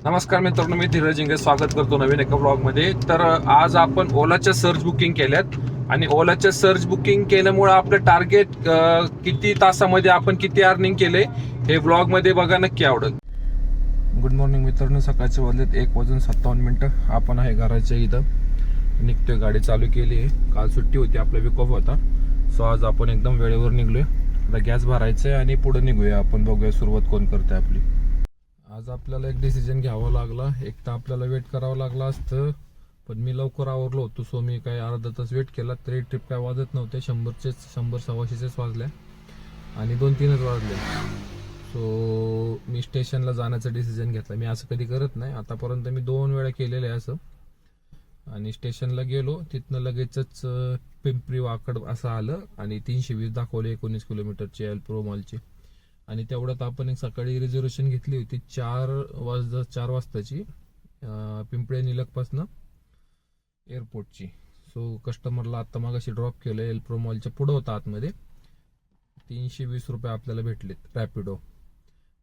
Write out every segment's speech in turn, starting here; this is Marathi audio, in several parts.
नमस्कार मित्रांनो, मी धीरज इंगे स्वागत करतो नवीन एका ब्लॉग मध्ये. तर आज आपण ओलाच्या सर्च बुकिंग केल्यात आणि ओलाच्या सर्च बुकिंग केल्यामुळे आपलं टार्गेट किती तासामध्ये आपण किती अर्निंग केले हे ब्लॉग मध्ये बघा, नक्की आवडेल. गुड मॉर्निंग मित्रांनो, सकाळचे वाजलेत 1:57. आपण आहे घराच्या इथं, निघतोय. गाडी चालू केली आहे. काल सुट्टी होती, आपला वीक ऑफ होता. सो आज आपण एकदम वेळेवर निघलोय. आता गॅस भरायचंय आणि पुढे निघूया. आपण बघूया सुरुवात कोण करते आपली. आज आपल्याला एक डिसिजन घ्यावा लागला. एक तर आपल्याला वेट करावं लागलं असतं, पण मी लवकर आवरलो होतो. सो मी काही अर्धा तास वेट केला तरी ट्रिप काय वाजत नव्हते. 100-100-125 वाजल्या आणि 2-3च वाजले. सो मी स्टेशनला जाण्याचा डिसिजन घेतला. मी असं कधी करत नाही, आतापर्यंत मी 2 वेळा केलेलं आहे असं. आणि स्टेशनला गेलो, तिथनं लगेचच पिंपरी वाकड असं आलं आणि 320 दाखवले 19 किलोमीटरची एल प्रो मॉलची. आणि तेवढ्यात आपण एक सकाळी रिझर्वेशन घेतली होती 4 वाजताची पिंपळे निलकपासनं एअरपोर्टची. सो कस्टमरला आता मागाशी ड्रॉप केलं. एल प्रो मॉलच्या पुढं होता आतमध्ये. 320 रुपये आपल्याला भेटलेत रॅपिडो.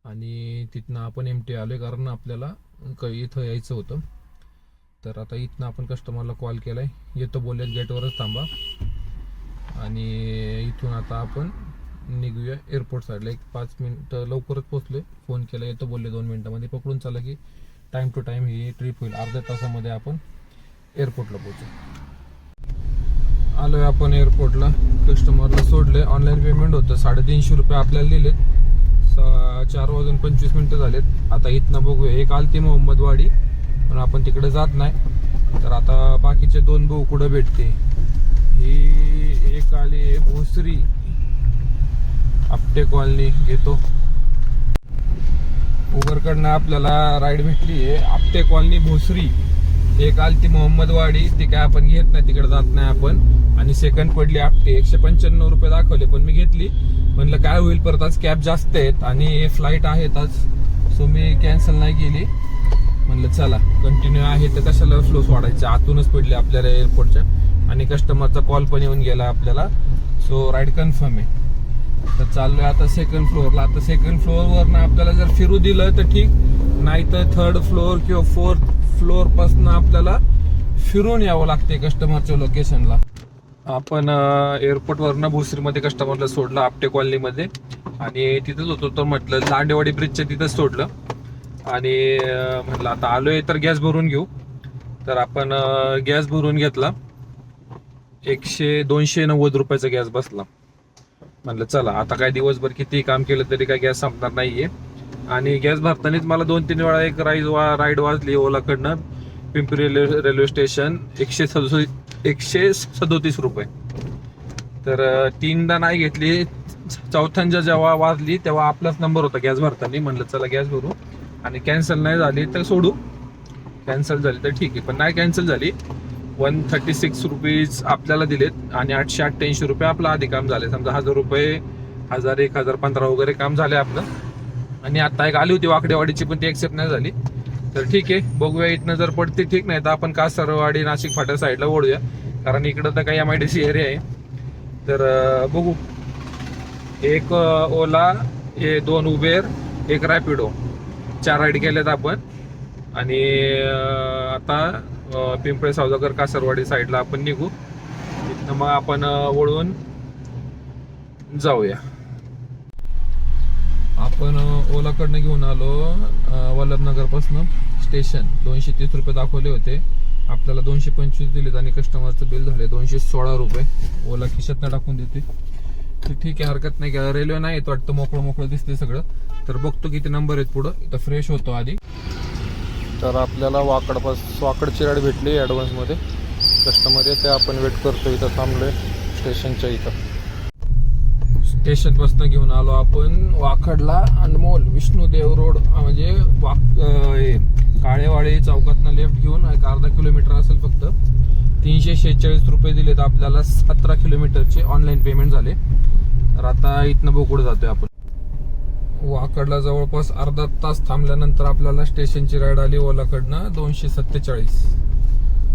आणि तिथनं आपण एमटी आलोय, कारण आपल्याला इथं यायचं होतं. तर आता इथनं आपण कस्टमरला कॉल केलाय, येतो बोललेत, गेटवरच थांबा. आणि इथून आता आपण निघूया एअरपोर्ट साईडला. एक 5 मिनिटं लवकरच पोहोचलोय. फोन केला, येतो बोलले 2 मिनिटांमध्ये. पकडून चाला की टाइम टू टाइम ही ट्रिप होईल. अर्ध्या तासामध्ये आपण एअरपोर्टला पोहोचू. आलोय आपण एअरपोर्टला. कस्टमरला सोडले. ऑनलाईन पेमेंट होतं. 350 रुपये आपल्याला दिलेत. 4:25 झालेत. आता इथनं बघूया. एक आलती मोहम्मदवाडी, पण आपण तिकडे जात नाही. तर आता बाकीचे 2 भाऊ कुठं भेटते. ही एक आली भोसरी आपटे कॉलनी. घेतो. उबरकडनं आपल्याला राईड भेटली आहे आपटे कॉलनी भोसरी. एक आलती मोहम्मदवाडी, ती काय आपण घेत नाही, तिकडे जात नाही आपण. आणि सेकंड पडली आपटे. 195 रुपये दाखवले, पण मी घेतली. म्हणलं काय होईल, परत आज कॅब जास्त आहेत आणि फ्लाईट आहेत आज. सो मी कॅन्सल नाही केली. म्हणलं चला कंटिन्यू आहे तर कशाला फ्लो सोडायचे. आतूनच पडले आपल्याला एअरपोर्टच्या. आणि कस्टमरचा कॉल पण येऊन गेला आपल्याला. सो राईड कन्फर्म आहे. तर चाललोय आता सेकंड फ्लोअरला. आता सेकंड फ्लोअरवरनं आपल्याला जर फिरू दिलं तर ठीक, नाही तर 3rd फ्लोअर किंवा 4th फ्लोअर पासून आपल्याला फिरून यावं लागते कस्टमरच्या लोकेशनला. आपण एअरपोर्टवरनं भोसरीमध्ये कस्टमरला सोडलं आपटे कॉलनीमध्ये. आणि तिथंच होतो तर म्हटलं लांडेवाडी ब्रिजच्या तिथंच सोडलं. आणि म्हटलं आता आलोय तर गॅस भरून घेऊ. तर आपण गॅस भरून घेतला. 290 रुपयाचा गॅस बसला. म्हटलं चला आता काय दिवसभर किती काम केलं तरी काय गॅस संपणार नाहीये. आणि गॅस भरतानाच मला 2-3 वेळा एक राईड वाजली ओलाकडनं पिंपरी रेल्वे स्टेशन. 137 रुपये. तर 3दा नाही घेतली. 4थ्यांदा जेव्हा वाजली तेव्हा आपलाच नंबर होता गॅस भरताना. म्हणलं चला गॅस भरू. आणि कॅन्सल नाही झाली तर सोडू, कॅन्सल झाली तर ठीक आहे. पण नाही कॅन्सल झाली. 136 रुपीज आपल्याला दिलेत आणि 888 रुपये आपलं आधी काम झाले. समजा 1000 रुपये, 1000, 1015 वगैरे काम झाले आपलं. आणि आता एक आली होती वाकडेवाडीची, पण ती एक्सेप्ट नाही झाली. तर ठीक आहे, बघूया इथनं जर पडते ठीक, नाही तर आपण कासारवाडी नाशिक फाट्या साईडला ओढूया, कारण इकडं तर काही MIDC एरिया आहे. तर बघू. एक ओला, 2 उबेर, 1 रॅपिडो, 4 राईड केलेत आपण. आणि आता पिंपळे सौदागर कासारवाडी साईडला आपण निघू. तिथनं मग आपण वळून जाऊया. आपण ओलाकडनं घेऊन आलो वल्लभनगर पासून स्टेशन. 230 रुपये दाखवले होते, आपल्याला 225 दिलेत. आणि कस्टमरचं बिल झाले 216 रुपये. ओला खिशातनं टाकून देते. तर ठीक आहे, हरकत नाही. रेल्वे नाही येत वाटतं, मोकळं दिसते सगळं. तर बघतो किती नंबर आहेत पुढं. इथं फ्रेश होतो आधी. तर आपल्याला वाकडची राईड भेटली ॲडव्हान्समध्ये. कस्टमर येते, आपण वेट करतो. इथं थांबलोय स्टेशनच्या इथं. स्टेशनपासून घेऊन आलो आपण वाकडला. अनमोल विष्णुदेव रोड म्हणजे काळेवाडी चौकातनं लेफ्ट घेऊन एक अर्धा किलोमीटर असेल फक्त. 346 रुपये दिलेत आपल्याला. 17 किलोमीटरचे ऑनलाईन पेमेंट झाले. तर आता इथनं बोकुड जातोय आपण. वाकडला जवळपास अर्धा तास थांबल्यानंतर आपल्याला स्टेशनची राईड आली ओलाकडनं 247.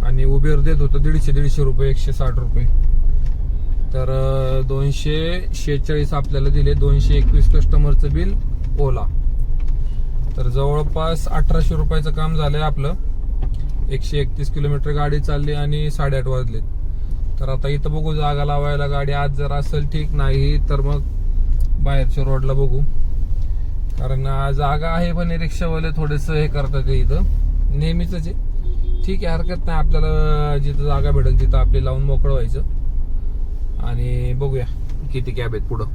आणि उबेर देत होतं 150 रुपये, 160 रुपये. तर 246 आपल्याला दिले. 221 कस्टमरचं बिल ओला. तर जवळपास 1800 रुपयाचं काम झालंय आपलं. 131 किलोमीटर गाडी चालली आणि 8:30 वाजले. तर आता इथं बघू जागा लावायला गाडी. आज जर असेल ठीक, नाही तर मग बाहेरच्या रोडला बघू. कारण जागा आहे पण रिक्षावाले थोडेस हे करतात इथं, नेहमीच आहे. ठीक आहे, हरकत नाही. आपल्याला जिथं जागा भेटेल तिथं आपली लावून मोकळं व्हायचं. आणि बघूया किती कॅब आहेत पुढं.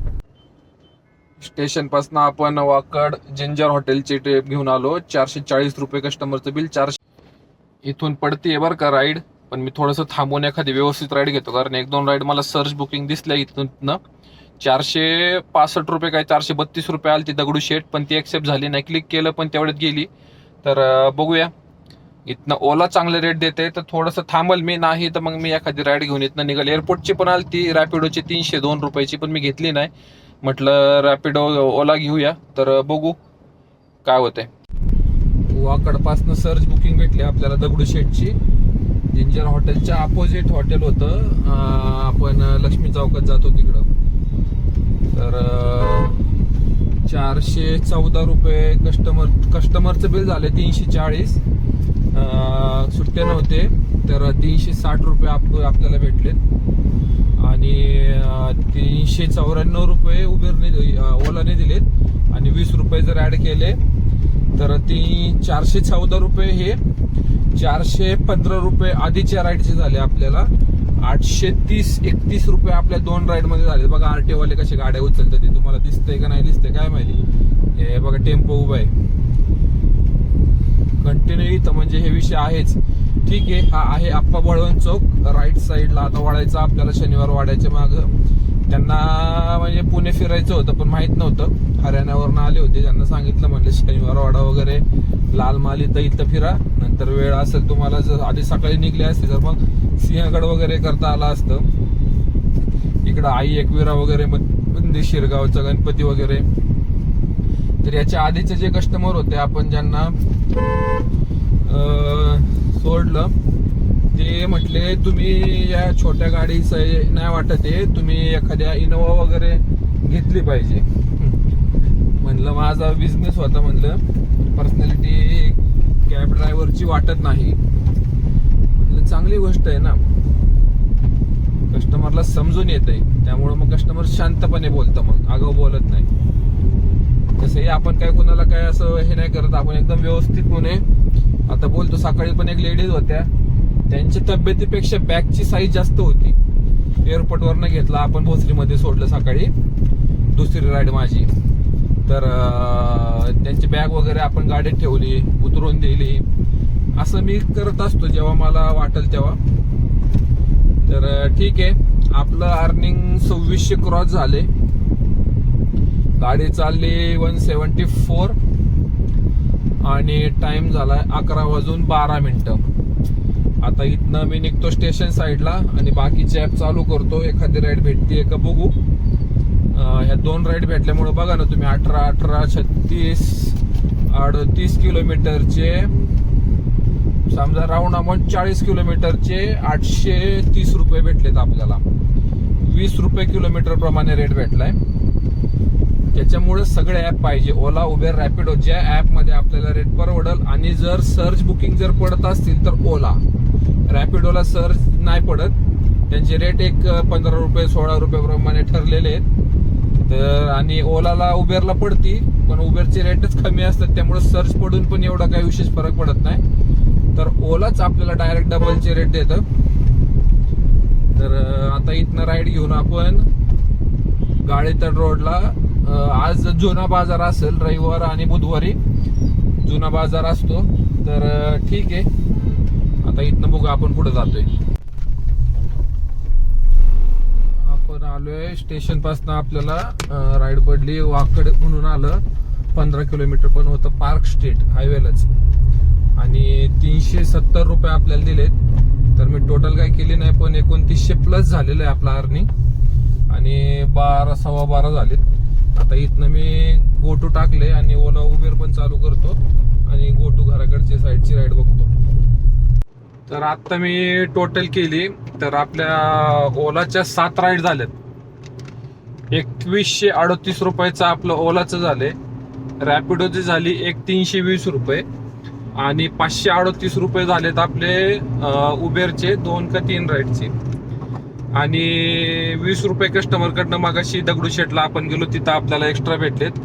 स्टेशन पासून आपण वाकड जिंजर हॉटेलची ट्रिप घेऊन आलो. 440 रुपये कस्टमरचं बिल. 400 इथून पडते बरं का राईड, पण मी थोडंसं थांबून एखादी व्यवस्थित राईड घेतो. कारण 1-2 राईड मला सर्च बुकिंग दिसल्या इथून. 465 रुपये काय 432 रुपये आली ती दगडूशेठ, पण ती एक्सेप्ट झाली नाही. क्लिक केलं पण तेवढ्यात गेली. तर बघूया. इथनं ओला चांगले रेट देते तर थोडंसं थांबल मी, नाही तर मग मी एखादी राईड घेऊन इथनं निघाल. एअरपोर्टची पण आली ती रॅपिडोची 302 रुपयाची, पण मी घेतली नाही. म्हटलं रॅपिडो ओला घेऊया. तर बघू काय होतंय. वाकडपासनं सर्च बुकिंग भेटली आपल्याला दगडूशेठची. जिंजर हॉटेलच्या अपोजिट हॉटेल होतं. आपण लक्ष्मी चौकात जातो तिकडं. तर 414 रुपये कस्टमरचं बिल झाले. 340 सुट्टे नव्हते तर 360 रुपये आपल्याला भेटलेत. आणि 394 रुपये उबेरने ओलाने दिलेत. आणि 20 रुपये जर ऍड केले तर 414 रुपये हे 415 रुपये आधीच्या राईडचे झाले आपल्याला. 831 रुपये आपल्या 2 राईड मध्ये झाले. बघा आरटीओ वाले कसे गाड्या उचलतात ते तुम्हाला दिसतंय का नाही दिसतंय काय माहिती. हे बघा टेम्पो उभा आहे कंटिन्यू इथं, म्हणजे हे विषय आहेच. ठीक आहे, हा आहे आप्पा बळवंत चौक राईट साईडला. आता वाढायचं आपल्याला शनिवार वाड्याच्या मागं. त्यांना म्हणजे पुणे फिरायचं होतं पण माहित नव्हतं. हरियाणावरून आले होते, त्यांना सांगितलं म्हणलं शनिवार वाडा वगैरे लाल माली तर इथं फिरा. नंतर वेळ असेल तुम्हाला, जर आधी सकाळी निघले असते तर मग सिंहगड वगैरे करता आला असतं. इकडं आई एकविरा वगैरे मंदिर, शिरगावचा गणपती वगैरे. तर याच्या आधीचे जे कस्टमर होते आपण ज्यांना सोडलं ते म्हटले तुम्ही या छोट्या गाडीचं नाही वाटत आहे, तुम्ही एखाद्या इनोवा वगैरे घेतली पाहिजे. म्हणलं माझा बिझनेस होता, म्हणलं पर्सनॅलिटी कॅब ड्रायव्हरची वाटत नाही. म्हणलं चांगली गोष्ट आहे ना, कस्टमरला समजून येत आहे. त्यामुळे मग कस्टमर शांतपणे बोलतं, मग आगाऊ बोलत नाही. तसंही आपण काय कोणाला काय असं हे नाही करत, आपण एकदम व्यवस्थितपणे आता बोलतो. सकाळी पण एक लेडीज होत्या, त्यांच्या तब्येतीपेक्षा बॅगची साईज जास्त होती. एअरपोर्टवरनं घेतला आपण, भोसरीमध्ये सोडलं सकाळी, दुसरी राईड माझी. तर त्यांची बॅग वगैरे आपण गाडीत ठेवली, उतरून दिली. असं मी करत असतो जेव्हा मला वाटेल तेव्हा. तर ठीक आहे, आपलं अर्निंग 2600 क्रॉस झाले. गाडी चालली 174 आणि टाइम झालाय 11:12. आता इथनं मी निघतो स्टेशन साईडला आणि बाकीचे ऍप चालू करतो. एखादी राईड भेटते का बघू. ह्या 2 राईड भेटल्यामुळे बघा ना तुम्ही, 18, 36, 38 किलोमीटरचे समजा राऊंड अमाऊंट 40 किलोमीटरचे 830 रुपये भेटलेत आपल्याला. 20 रुपये किलोमीटर प्रमाणे रेट भेटलाय. त्याच्यामुळे सगळे ऍप पाहिजे, ओला, उबेर, रॅपिडो. ज्या ऍप मध्ये आपल्याला रेट परवडल. आणि जर सर्च बुकिंग जर पडत असतील तर ओला. रॅपिडोला सर्च नाही पडत, त्यांचे रेट एक 15 रुपये 16 रुपये प्रमाणे ठरलेले आहेत. तर आणि ओलाला उबेरला पडती, पण उबेरचे रेटच कमी असतात. त्यामुळे सर्च पडून पण एवढा काही विशेष फरक पडत नाही. तर ओलाच आपल्याला डायरेक्ट डबलचे रेट देतं. तर आता इथनं राईड घेऊन आपण गाळेतळ रोडला. आज जुना बाजार असेल, रविवार आणि बुधवारी जुना बाजार असतो. तर ठीक आहे, आता इथनं बघू आपण कुठं जातोय. आपण आलोय स्टेशन पासून, आपल्याला राईड पडली वाकड म्हणून आलं. 15 किलोमीटर पण होतं, पार्क स्ट्रीट हायवेलाच. आणि 370 रुपये आपल्याला दिलेत. तर मी टोटल काय केली नाही, पण 2900 प्लस झालेलं आहे आपला अर्निंग. आणि 12, 12.15 झालेत. आता इथनं मी गो टू टाकले आणि ओला उबेर पण चालू करतो आणि गो टू घराकडची साईडची राईड बघतो. तर आता मी टोटल केली तर आपल्या ओलाच्या 7 राईड झाल्यात. 2138 रुपयाचं आपलं ओलाचं झाले. रॅपिडोची झाली एक 320 रुपये आणि 538 रुपये झालेत आपले उबेरचे 2 का 3 राईडचे. आणि 20 रुपये कस्टमरकडनं मागाशी दगडूशेठला आपण गेलो तिथं आपल्याला एक्स्ट्रा भेटलेत.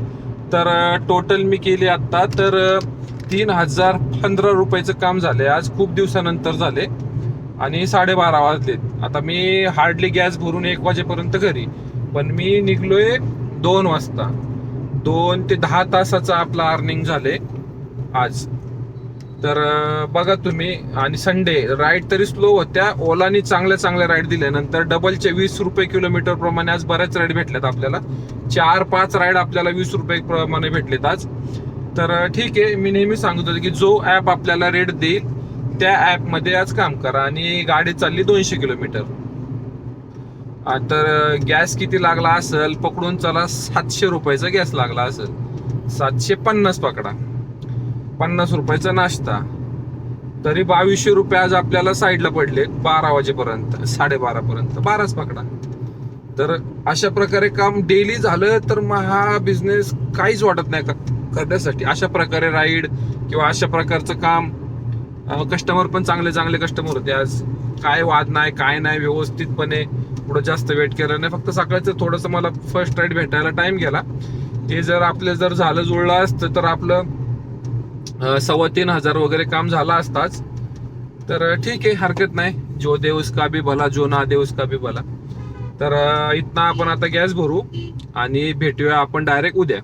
तर टोटल मी केली आता तर 3015 रुपयाचं काम झाले आज, खूप दिवसानंतर झाले. आणि 12:30 वाजलेत. आता मी हार्डली गॅस भरून 1 वाजेपर्यंत घरी, पण मी निघलोय 2 वाजता. 2 ते 10 तासाचा आपला अर्निंग झाले आज. तर बघा तुम्ही. आणि संडे राईड तरी स्लो होत्या, ओलानी चांगल्या राईड दिल्या. नंतर डबलचे 20 रुपये किलोमीटर प्रमाणे आज बऱ्याच राईड भेटल्यात आपल्याला. 4-5 राईड आपल्याला 20 रुपये प्रमाणे भेटलेत आज. तर ठीक आहे, मी नेहमी सांगत होतो की जो ऍप आपल्याला रेट देईल त्या ऍप मध्ये आज काम करा. आणि गाडी चालली 200 किलोमीटर. तर गॅस किती लागला असेल पकडून चला, 700 रुपयाचा गॅस लागला असेल. 750 पकडा, 50 रुपयाचा नाश्ता, तरी 2200 रुपये आज आपल्याला साईडला पडले 12 वाजेपर्यंत, 12:30 पर्यंत, 12च पकडा. तर अशा प्रकारे काम डेली झालं तर मग हा बिझनेस काहीच वाटत नाही का करण्यासाठी. अशा प्रकारे राईड किंवा अशा प्रकारचं काम, कस्टमर पण चांगले कस्टमर होते आज. काय वाद नाही, काय नाही, व्यवस्थितपणे. पुढे जास्त वेट केलं नाही, फक्त सकाळचं थोडंसं मला फर्स्ट राईड भेटायला टाइम गेला. ते जर आपलं झालं जुळलं असतं तर आपलं 3,500 वगैरे काम झालं असताच. तर ठीक आहे, हरकत नाही. जो दे उसका भी भला, जो ना दे उसका भी भला. तर इथनं आपण आता गॅस भरू आणि भेटूया आपण डायरेक्ट उद्या.